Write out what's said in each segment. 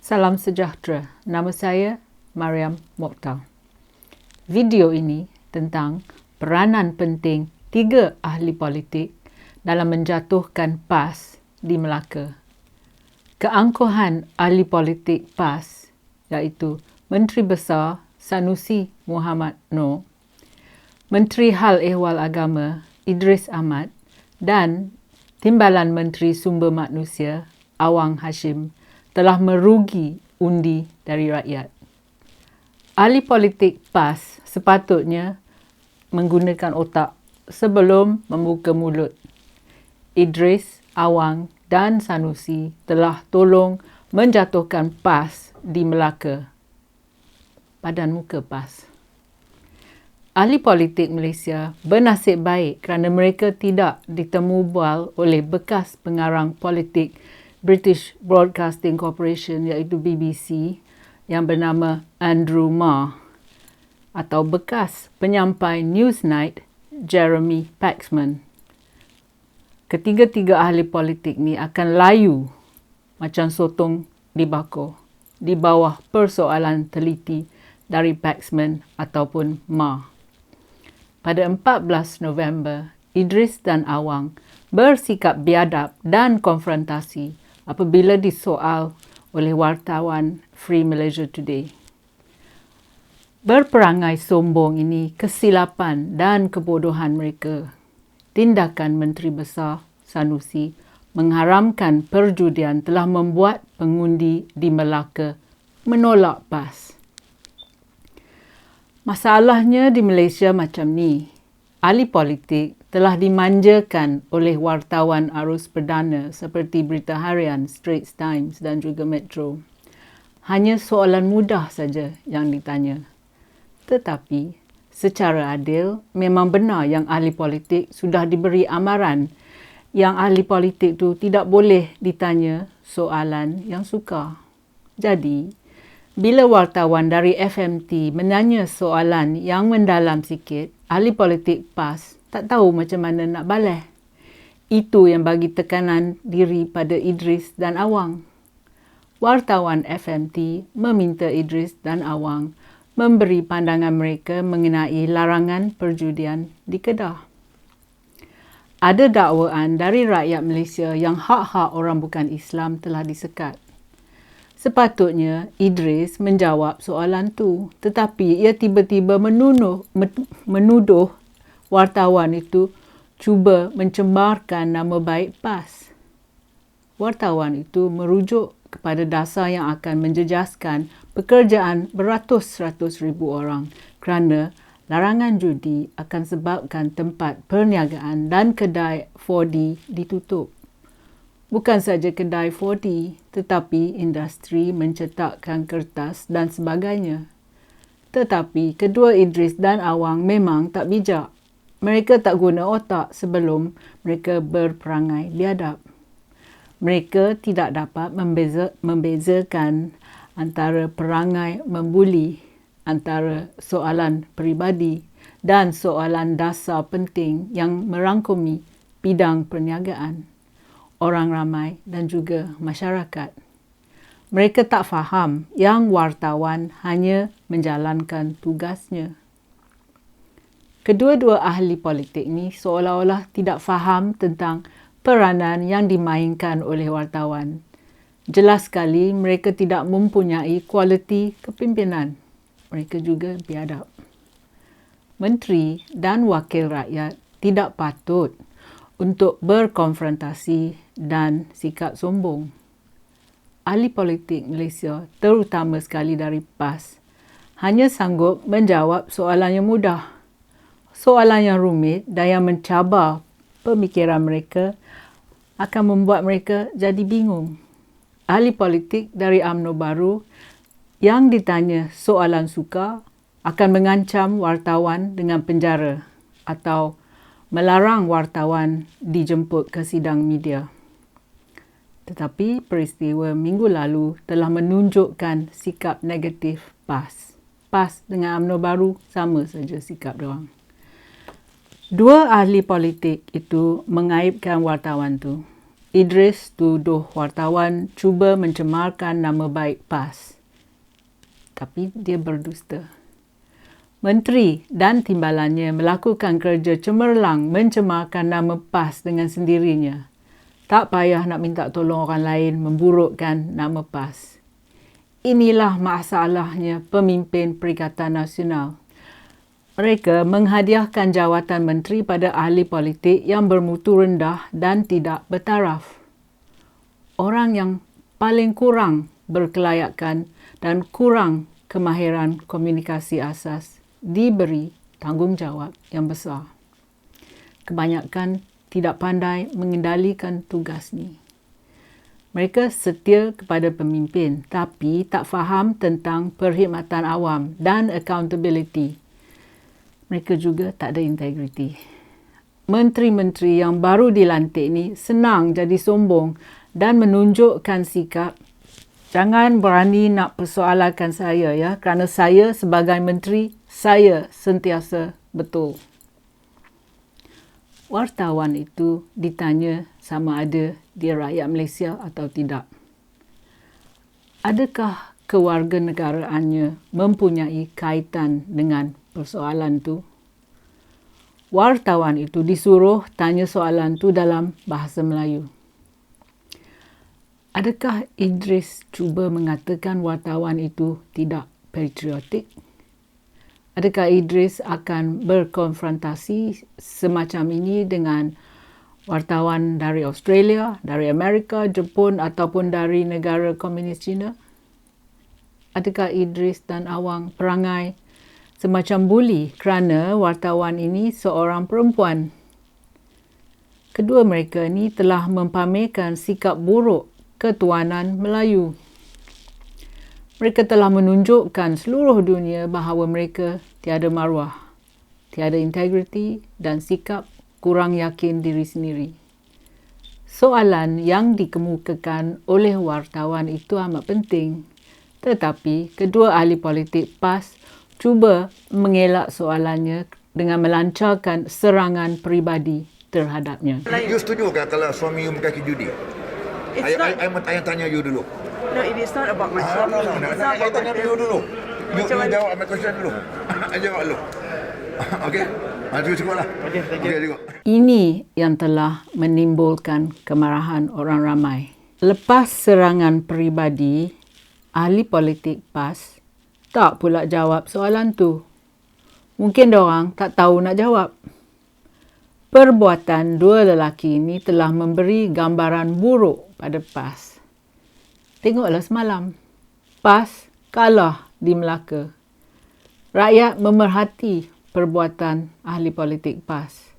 Salam sejahtera, nama saya Mariam Mokhtar. Video ini tentang peranan penting 3 ahli politik dalam menjatuhkan PAS di Melaka. Keangkuhan ahli politik PAS iaitu Menteri Besar Sanusi Muhammad Noor, Menteri Hal Ehwal Agama Idris Ahmad dan Timbalan Menteri Sumber Manusia Awang Hashim telah merugi undi dari rakyat. Ahli politik PAS sepatutnya menggunakan otak sebelum membuka mulut. Idris, Awang dan Sanusi telah tolong menjatuhkan PAS di Melaka. Badan muka PAS. Ahli politik Malaysia bernasib baik kerana mereka tidak ditemu bual oleh bekas pengarang politik British Broadcasting Corporation iaitu BBC yang bernama Andrew Marr atau bekas penyampai Newsnight Jeremy Paxman. Ketiga-tiga ahli politik ni akan layu macam sotong dibakar di bawah persoalan teliti dari Paxman ataupun Marr. Pada 14 November, Idris dan Awang bersikap biadab dan konfrontasi apabila disoal oleh wartawan Free Malaysia Today. Berperangai sombong ini kesilapan dan kebodohan mereka. Tindakan Menteri Besar Sanusi mengharamkan perjudian telah membuat pengundi di Melaka menolak PAS. Masalahnya di Malaysia macam ni. Ahli politik telah dimanjakan oleh wartawan arus perdana seperti Berita Harian, Straits Times dan juga Metro. Hanya soalan mudah saja yang ditanya. Tetapi secara adil memang benar yang ahli politik sudah diberi amaran yang ahli politik tu tidak boleh ditanya soalan yang sukar. Jadi, bila wartawan dari FMT menanya soalan yang mendalam sikit, ahli politik PAS tak tahu macam mana nak balas. Itu yang bagi tekanan diri pada Idris dan Awang. Wartawan FMT meminta Idris dan Awang memberi pandangan mereka mengenai larangan perjudian di Kedah. Ada dakwaan dari rakyat Malaysia yang hak-hak orang bukan Islam telah disekat. Sepatutnya Idris menjawab soalan tu, tetapi ia tiba-tiba menuduh wartawan itu cuba mencembarkan nama baik PAS. Wartawan itu merujuk kepada dasar yang akan menjejaskan pekerjaan beratus-ratus ribu orang kerana larangan judi akan sebabkan tempat perniagaan dan kedai 4D ditutup. Bukan saja kedai 4D, tetapi industri mencetakkan kertas dan sebagainya. Tetapi kedua Idris dan Awang memang tak bijak. Mereka tak guna otak sebelum mereka berperangai biadab. Mereka tidak dapat membezakan antara perangai membuli, antara soalan peribadi dan soalan dasar penting yang merangkumi bidang perniagaan, orang ramai dan juga masyarakat. Mereka tak faham yang wartawan hanya menjalankan tugasnya. Kedua-dua ahli politik ni seolah-olah tidak faham tentang peranan yang dimainkan oleh wartawan. Jelas sekali mereka tidak mempunyai kualiti kepimpinan. Mereka juga biadab. Menteri dan wakil rakyat tidak patut untuk berkonfrontasi dan sikap sombong. Ahli politik Malaysia, terutama sekali dari PAS, hanya sanggup menjawab soalan yang mudah. Soalan yang rumit dan yang mencabar pemikiran mereka akan membuat mereka jadi bingung. Ahli politik dari UMNO baru yang ditanya soalan sukar akan mengancam wartawan dengan penjara atau melarang wartawan dijemput ke sidang media. Tetapi peristiwa minggu lalu telah menunjukkan sikap negatif PAS. PAS dengan UMNO baru sama saja sikap diorang. Dua ahli politik itu mengaibkan wartawan tu. Idris tuduh wartawan cuba mencemarkan nama baik PAS. Tapi dia berdusta. Menteri dan timbalannya melakukan kerja cemerlang mencemarkan nama PAS dengan sendirinya. Tak payah nak minta tolong orang lain memburukkan nama PAS. Inilah masalahnya pemimpin Perikatan Nasional. Mereka menghadiahkan jawatan menteri pada ahli politik yang bermutu rendah dan tidak bertaraf. Orang yang paling kurang berkelayakan dan kurang kemahiran komunikasi asas diberi tanggungjawab yang besar. Kebanyakan tidak pandai mengendalikan tugas ni. Mereka setia kepada pemimpin tapi tak faham tentang perkhidmatan awam dan accountability. Mereka juga tak ada integriti. Menteri-menteri yang baru dilantik ni senang jadi sombong dan menunjukkan sikap, jangan berani nak persoalkan saya ya, kerana saya sebagai menteri, saya sentiasa betul. Wartawan itu ditanya sama ada dia rakyat Malaysia atau tidak. Adakah kewarganegaraannya mempunyai kaitan dengan persoalan tu? Wartawan itu disuruh tanya soalan tu dalam bahasa Melayu. Adakah Idris cuba mengatakan wartawan itu tidak patriotik? Adakah Idris akan berkonfrontasi semacam ini dengan wartawan dari Australia, dari Amerika, Jepun ataupun dari negara komunis China? Adakah Idris dan Awang perangai semacam buli kerana wartawan ini seorang perempuan? Kedua mereka ni telah mempamerkan sikap buruk ketuanan Melayu. Mereka telah menunjukkan seluruh dunia bahawa mereka tiada maruah, tiada integriti dan sikap kurang yakin diri sendiri. Soalan yang dikemukakan oleh wartawan itu amat penting. Tetapi kedua ahli politik PAS cuba mengelak soalannya dengan melancarkan serangan peribadi terhadapnya. You setuju kan kalau suami you berkaki judi? I tanya you dulu. No, it is not about my suami. I tanya you dulu. You jawab my question dulu. I jawab dulu. Okey? Cukup lah. Okey, cukup. Ini yang telah menimbulkan kemarahan orang ramai. Lepas serangan peribadi, ahli politik PAS tak pula jawab soalan tu. Mungkin diorang tak tahu nak jawab. Perbuatan dua lelaki ini telah memberi gambaran buruk pada PAS. Tengoklah semalam. PAS kalah di Melaka. Rakyat memerhati perbuatan ahli politik PAS.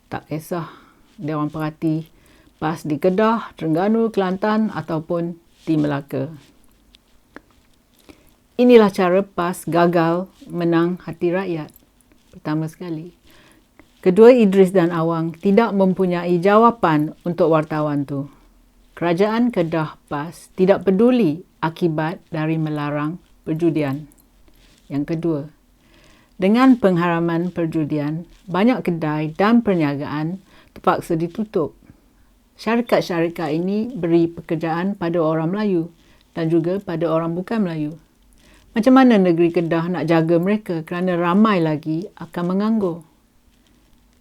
Tak kisah dia orang perhati PAS di Kedah, Terengganu, Kelantan ataupun di Melaka. Inilah cara PAS gagal menang hati rakyat. Pertama sekali, kedua Idris dan Awang tidak mempunyai jawapan untuk wartawan tu. Kerajaan Kedah PAS tidak peduli akibat dari melarang perjudian. Yang kedua, dengan pengharaman perjudian, banyak kedai dan perniagaan terpaksa ditutup. Syarikat-syarikat ini beri pekerjaan pada orang Melayu dan juga pada orang bukan Melayu. Macam mana negeri Kedah nak jaga mereka kerana ramai lagi akan menganggur?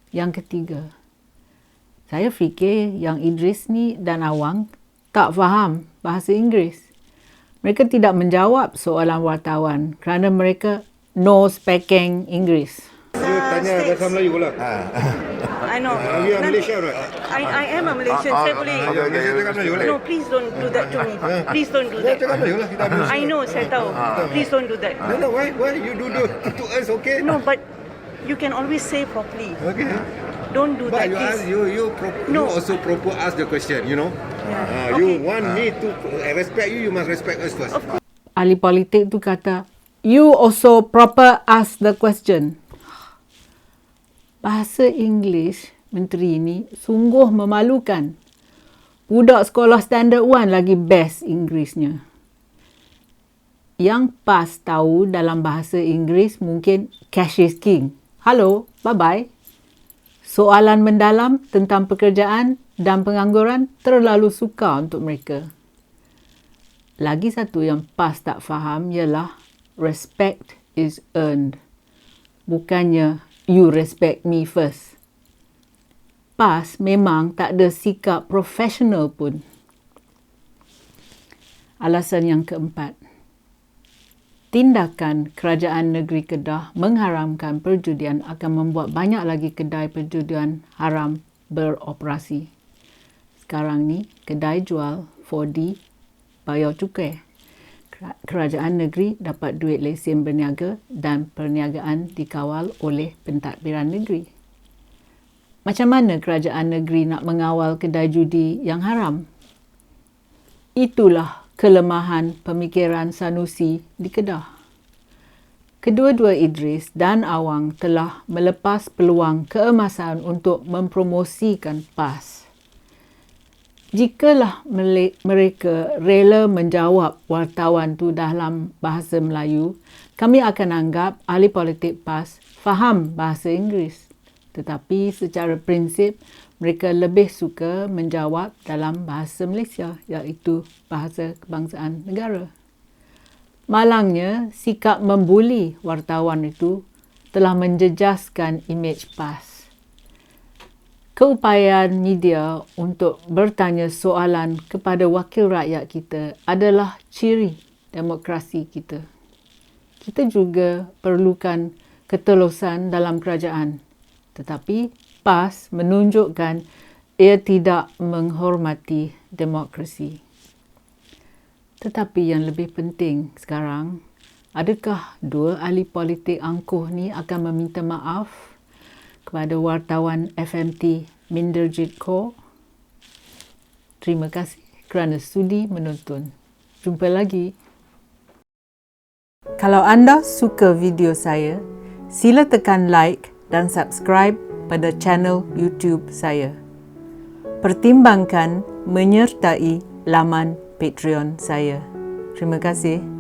Yang ketiga, saya fikir yang Idris ni dan Awang tak faham bahasa Inggeris. Mereka tidak menjawab soalan wartawan kerana mereka no speaking Inggeris. You tanya bahasa Melayu pula. I know. You are Malaysia, right? I am a Malaysian. Saya boleh. No, please don't do that to me. Please don't do that. I know, saya tahu. Please don't do that. No, why you do to us, okay? No, but you can always say properly. Okay. Don't do that, But you please. ask, you also propose us the question, you know. Yeah. You Okay. want me to respect you, you must respect us first. Ahli politik tu kata, you also proper ask the question. Bahasa Inggeris menteri ini sungguh memalukan. Budak sekolah standard 1 lagi best Inggerisnya. Yang PAS tahu dalam bahasa Inggeris mungkin cash is king. Hello, bye-bye. Soalan mendalam tentang pekerjaan dan pengangguran terlalu sukar untuk mereka. Lagi satu yang PAS tak faham ialah respect is earned. Bukannya you respect me first. PAS memang tak ada sikap profesional pun. Alasan yang keempat. Tindakan Kerajaan Negeri Kedah mengharamkan perjudian akan membuat banyak lagi kedai perjudian haram beroperasi. Sekarang ni, kedai jual 4D bayar cukai. Kerajaan negeri dapat duit lesen berniaga dan perniagaan dikawal oleh pentadbiran negeri. Macam mana kerajaan negeri nak mengawal kedai judi yang haram? Itulah kelemahan pemikiran Sanusi di Kedah. Kedua-dua Idris dan Awang telah melepas peluang keemasan untuk mempromosikan PAS. Jikalah mereka rela menjawab wartawan tu dalam bahasa Melayu, kami akan anggap ahli politik PAS faham bahasa Inggeris. Tetapi secara prinsip, mereka lebih suka menjawab dalam bahasa Malaysia, iaitu bahasa kebangsaan negara. Malangnya, sikap membuli wartawan itu telah menjejaskan imej PAS. Keupayaan media untuk bertanya soalan kepada wakil rakyat kita adalah ciri demokrasi kita. Kita juga perlukan ketelusan dalam kerajaan. Tetapi PAS menunjukkan ia tidak menghormati demokrasi. Tetapi yang lebih penting sekarang, adakah dua ahli politik angkuh ni akan meminta maaf kepada wartawan FMT Minderjit Kaur? Terima kasih kerana sudi menonton. Jumpa lagi. Kalau anda suka video saya, sila tekan like dan subscribe pada channel YouTube saya. Pertimbangkan menyertai laman Patreon saya. Terima kasih.